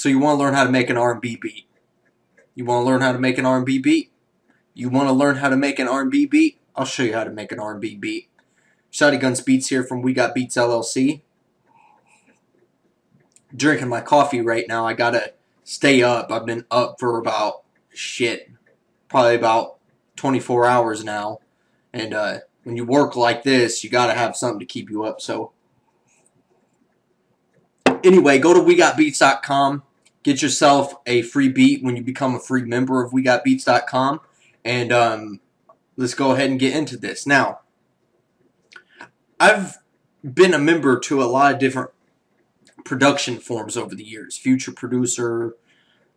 So you want to learn how to make an R&B beat. You want to learn how to make an R&B beat? You want to learn how to make an R&B beat? I'll show you how to make an R&B beat. Shotty Guns Beats here from We Got Beats LLC. Drinking my coffee right now. I gotta stay up. I've been up for about, probably about 24 hours now. And when you work like this, you gotta have something to keep you up. So anyway, go to WeGotBeats.com. Get yourself a free beat when you become a free member of WeGotBeats.com. And let's go ahead and get into this. Now, I've been a member to a lot of different production forms over the years. Future Producer,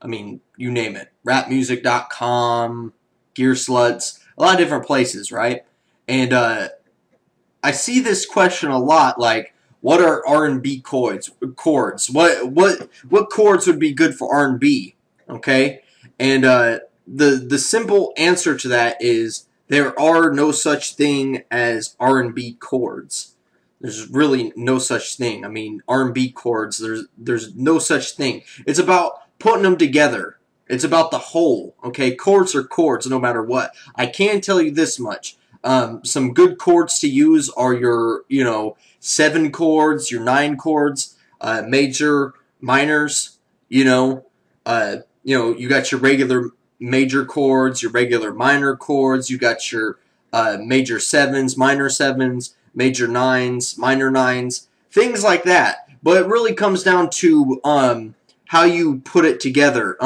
I mean, you name it. RapMusic.com, Gear Sluts, a lot of different places, right? And I see this question a lot, like, what are R&B chords? What chords would be good for R&B? Okay, and the simple answer to that is there are no such thing as R&B chords. There's really no such thing. I mean, R&B chords. There's no such thing. It's about putting them together. It's about the whole. Okay, chords are chords, no matter what. I can tell you this much. Some good chords to use are your, 7 chords, your 9 chords, major, minors. You got your regular major chords, your regular minor chords. You got your major 7s, minor 7s, major 9s, minor 9s, things like that. But it really comes down to how you put it together.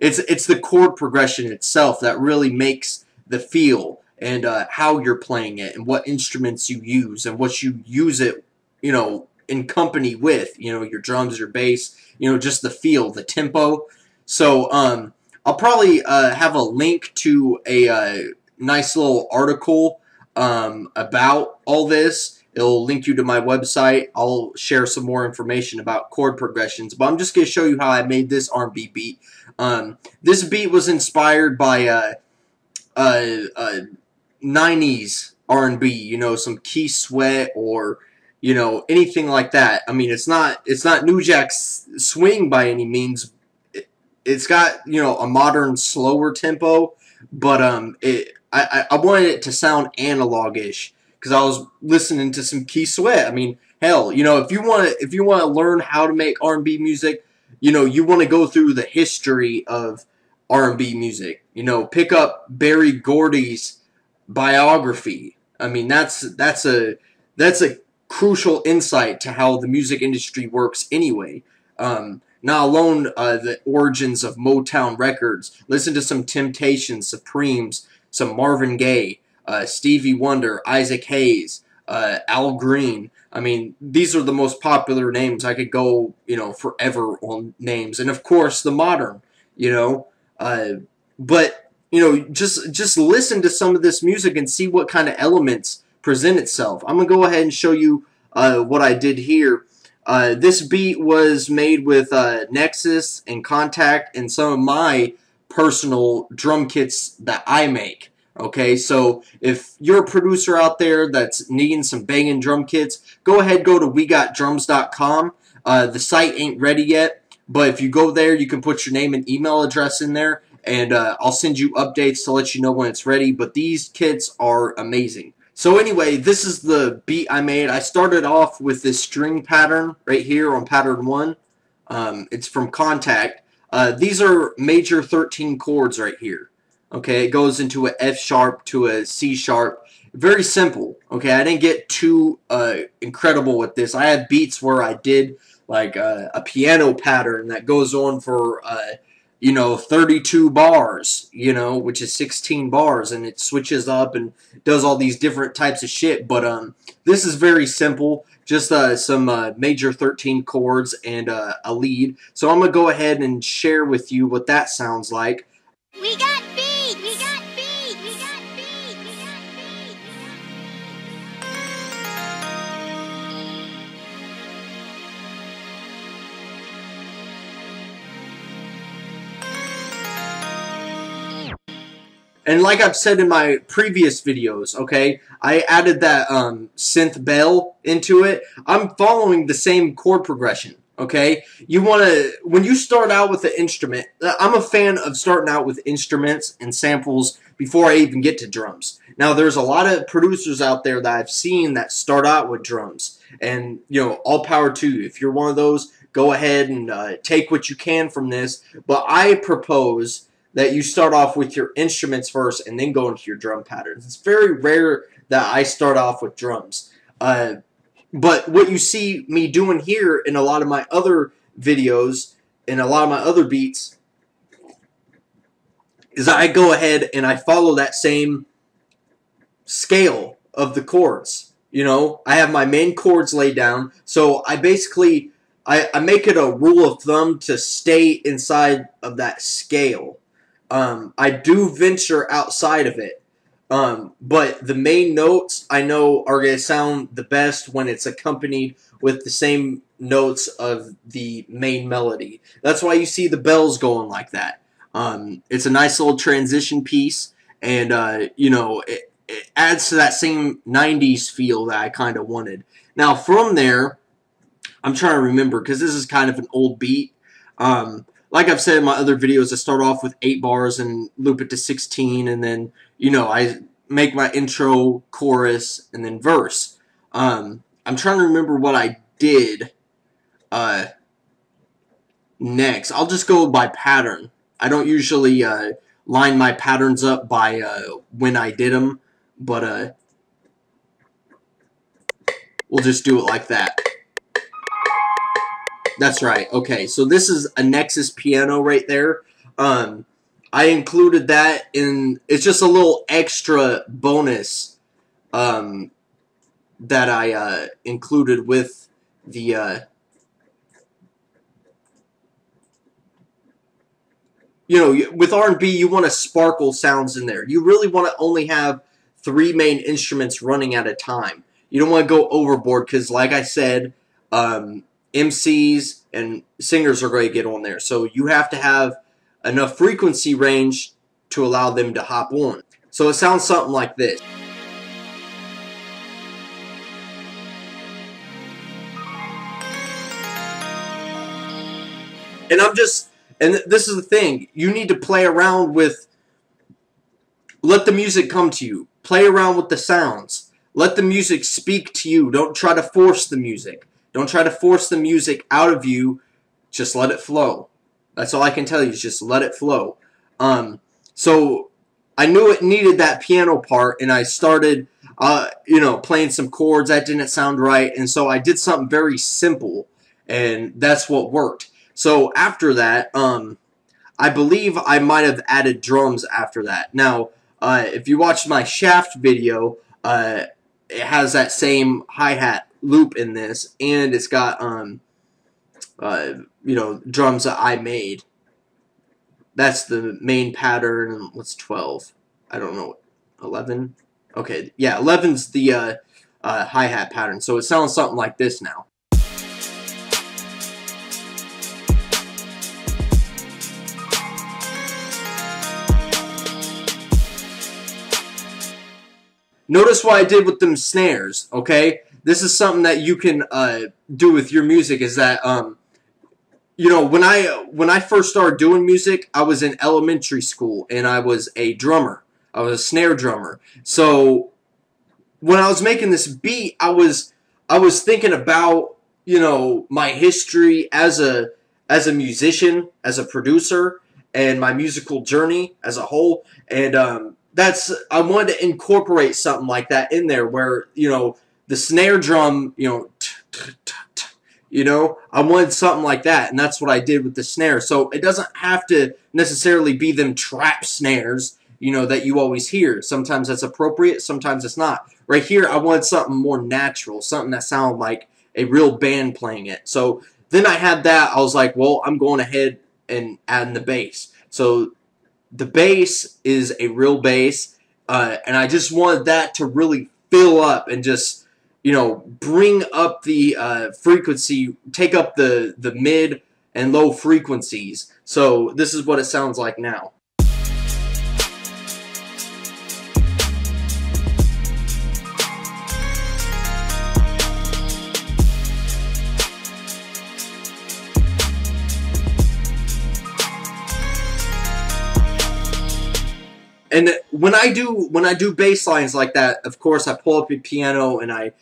It's the chord progression itself that really makes the feel. And how you're playing it, and what instruments you use, and what you use it, in company with, your drums, your bass, just the feel, the tempo. So I'll probably have a link to a nice little article about all this. It'll link you to my website. I'll share some more information about chord progressions, but I'm just going to show you how I made this R&B beat. This beat was inspired by 90s R&B, some Keith Sweat or, anything like that. I mean, it's not New Jack Swing by any means. It's got, a modern, slower tempo, but I wanted it to sound analog-ish because I was listening to some Keith Sweat. I mean, hell, if you want to learn how to make R&B music, you want to go through the history of R&B music. Pick up Berry Gordy's biography. I mean, that's a crucial insight to how the music industry works anyway. Not alone the origins of Motown Records. Listen to some Temptations, Supremes, some Marvin Gaye, Stevie Wonder, Isaac Hayes, Al Green. I mean, these are the most popular names. I could go, forever on names. And of course, the modern, but just listen to some of this music and see what kind of elements present itself. I'm going to go ahead and show you what I did here. This beat was made with Nexus and Contact and some of my personal drum kits that I make. Okay, so if you're a producer out there that's needing some banging drum kits, go to WeGotDrums.com. The site ain't ready yet, but if you go there, you can put your name and email address in there. And I'll send you updates to let you know when it's ready. But these kits are amazing. So anyway, this is the beat I made. I started off with this string pattern right here on pattern 1. It's from Contact. These are major 13 chords right here. Okay, it goes into a F sharp to a C sharp. Very simple. Okay, I didn't get too incredible with this. I had beats where I did like a piano pattern that goes on for 32 bars, which is 16 bars, and it switches up and does all these different types of shit. But this is very simple, just some major 13 chords and a lead. So I'm going to go ahead and share with you what that sounds like. We got beats! We got beats! We got beats! We got beats! And like I've said in my previous videos, okay, I added that synth bell into it. I'm following the same chord progression, Okay, you want to, when you start out with the instrument, I'm a fan of starting out with instruments and samples before I even get to drums. Now, there's a lot of producers out there that I've seen that start out with drums, and all power to you. If you're one of those, go ahead and take what you can from this. But I propose that you start off with your instruments first and then go into your drum patterns. It's very rare that I start off with drums. But what you see me doing here in a lot of my other videos, in a lot of my other beats, is I go ahead and I follow that same scale of the chords. I have my main chords laid down, so I basically, I make it a rule of thumb to stay inside of that scale. I do venture outside of it. But the main notes I know are going to sound the best when it's accompanied with the same notes of the main melody. That's why you see the bells going like that. It's a nice little transition piece, and it adds to that same 90s feel that I kind of wanted. Now from there, I'm trying to remember because this is kind of an old beat. Like I've said in my other videos, I start off with 8 bars and loop it to 16, and then, I make my intro, chorus, and then verse. I'm trying to remember what I did next. I'll just go by pattern. I don't usually line my patterns up by when I did them, but we'll just do it like that. That's right. Okay, so this is a Nexus piano right there. I included that in, it's just a little extra bonus that I included with the, with R&B, you want to sparkle sounds in there. You really want to only have 3 main instruments running at a time. You don't want to go overboard because, like I said, MCs and singers are going to get on there. So you have to have enough frequency range to allow them to hop on. So it sounds something like this. And this is the thing, you need to play around with, let the music come to you. Play around with the sounds. Let the music speak to you. Don't try to force the music. Don't try to force the music out of you. Just let it flow. That's all I can tell you, is just let it flow. So I knew it needed that piano part, and I started, playing some chords. That didn't sound right, and so I did something very simple, and that's what worked. So after that, I believe I might have added drums after that. Now, if you watch my Shaft video, it has that same hi-hat loop in this, and it's got drums that I made. That's the main pattern. What's 12? I don't know. 11? Okay, yeah, 11's the hi-hat pattern. So it sounds something like this now. Notice what I did with them snares, okay? This is something that you can do with your music, is that, when I first started doing music, I was in elementary school, and I was a drummer. I was a snare drummer. So when I was making this beat, I was thinking about, my history as a musician, as a producer, and my musical journey as a whole, and I wanted to incorporate something like that in there, where the snare drum, I wanted something like that, and that's what I did with the snare. So it doesn't have to necessarily be them trap snares, that you always hear. Sometimes that's appropriate, sometimes it's not. Right here, I wanted something more natural, something that sounded like a real band playing it. So then I had that. I was like, well, I'm going ahead and adding the bass. So the bass is a real bass, and I just wanted that to really fill up and just, bring up the frequency, take up the mid and low frequencies. So this is what it sounds like now. And when I do bass lines like that, of course I pull up a piano and I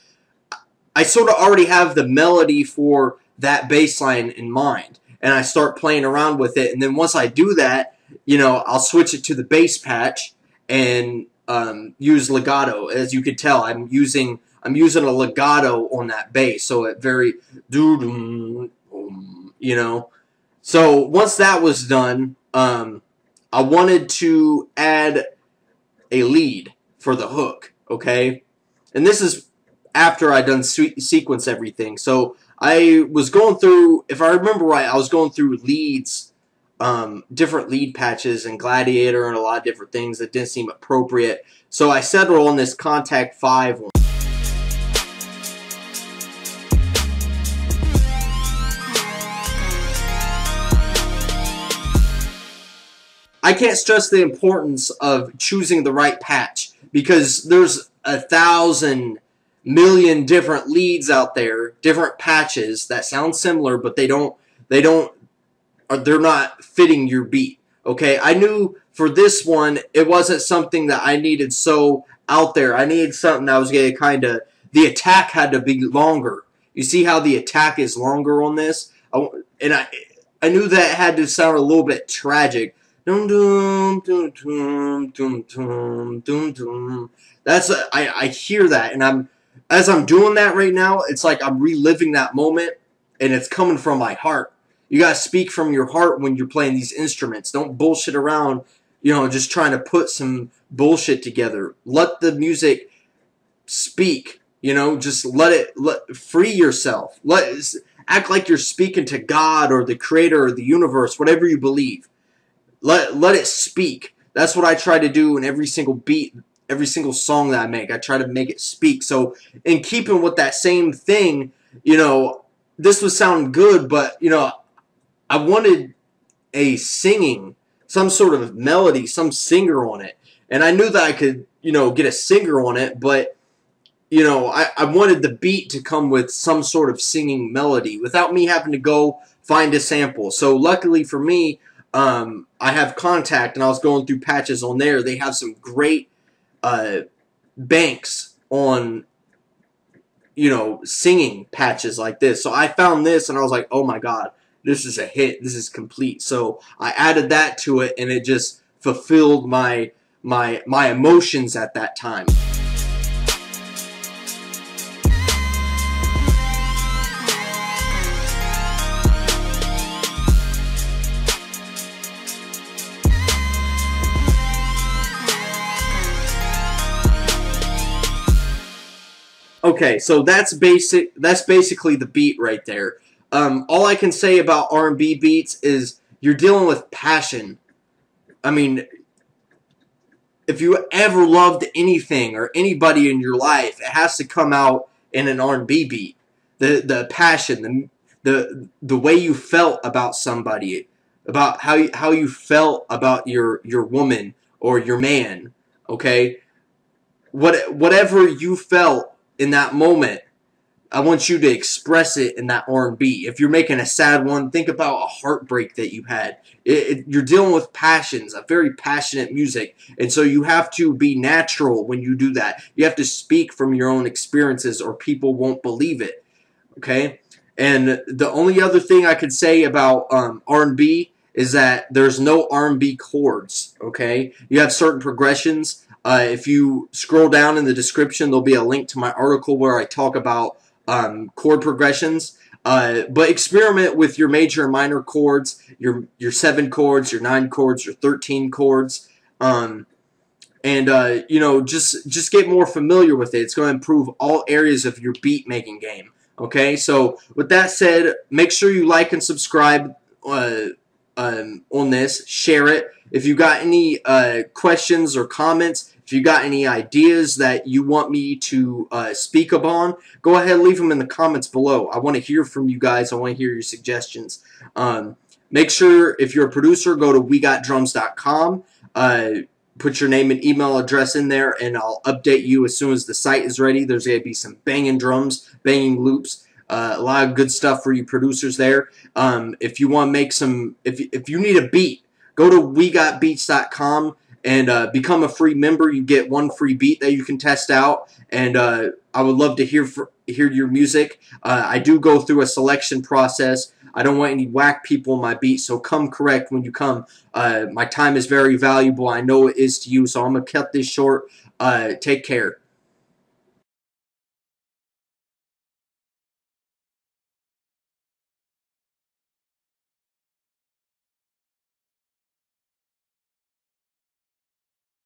sort of already have the melody for that bass line in mind, and I start playing around with it. And then once I do that, I'll switch it to the bass patch and use legato. As you could tell, I'm using a legato on that bass, so it very So once that was done, I wanted to add a lead for the hook, okay? And this is after I done sequence everything. So I was going through, if I remember right, I was going through leads, different lead patches and Gladiator and a lot of different things that didn't seem appropriate. So I settled on this Contact 5 one. I can't stress the importance of choosing the right patch, because there's 1,000 million different leads out there, different patches that sound similar, but they're not fitting your beat. Okay, I knew for this one it wasn't something that I needed so out there. I needed something that was going to the attack had to be longer. You see how the attack is longer on this? And I knew that it had to sound a little bit tragic. Dum dum dum dum dum dum dum dum. I hear that, and as I'm doing that right now, it's like I'm reliving that moment, and it's coming from my heart. You gotta speak from your heart when you're playing these instruments. Don't bullshit around, just trying to put some bullshit together. Let the music speak. Just free yourself. Act like you're speaking to God or the creator or the universe, whatever you believe. Let it speak. That's what I try to do in every single beat, every single song that I make. I try to make it speak. So in keeping with that same thing, this was sounding good, but I wanted a singing, some sort of melody, some singer on it. And I knew that I could, get a singer on it, but I wanted the beat to come with some sort of singing melody without me having to go find a sample. So luckily for me, I have Contact, and I was going through patches on there. They have some great banks on, singing patches like this. So I found this, and I was like, oh my god, this is a hit. This is complete. So I added that to it, and it just fulfilled my emotions at that time. Okay, so that's basically the beat right there. All I can say about R&B beats is you're dealing with passion. I mean, if you ever loved anything or anybody in your life, it has to come out in an R&B beat. The passion, the way you felt about somebody, about how you felt about your woman or your man. Okay, whatever you felt in that moment, I want you to express it in that R&B. If you're making a sad one, think about a heartbreak that you had. You're dealing with passions, a very passionate music, and so you have to be natural when you do that. You have to speak from your own experiences, or people won't believe it. Okay? And the only other thing I could say about R&B is that there's no R&B chords. Okay? You have certain progressions. If you scroll down in the description, there'll be a link to my article where I talk about chord progressions. But experiment with your major and minor chords, your 7 chords, your 9 chords, your 13 chords, just get more familiar with it. It's going to improve all areas of your beat making game. Okay, so with that said, make sure you like and subscribe on this. Share it. If you got any questions or comments, if you got any ideas that you want me to speak upon, go ahead and leave them in the comments below. I want to hear from you guys. I want to hear your suggestions. Make sure, if you're a producer, go to WeGotDrums.com. Put your name and email address in there, and I'll update you as soon as the site is ready. There's going to be some banging drums, banging loops, a lot of good stuff for you producers there. If you want to make some, if you need a beat, go to WeGotBeats.com and become a free member. You get one free beat that you can test out, and I would love to hear your music. I do go through a selection process. I don't want any whack people in my beat, so come correct when you come. My time is very valuable. I know it is to you, so I'm going to cut this short. Take care.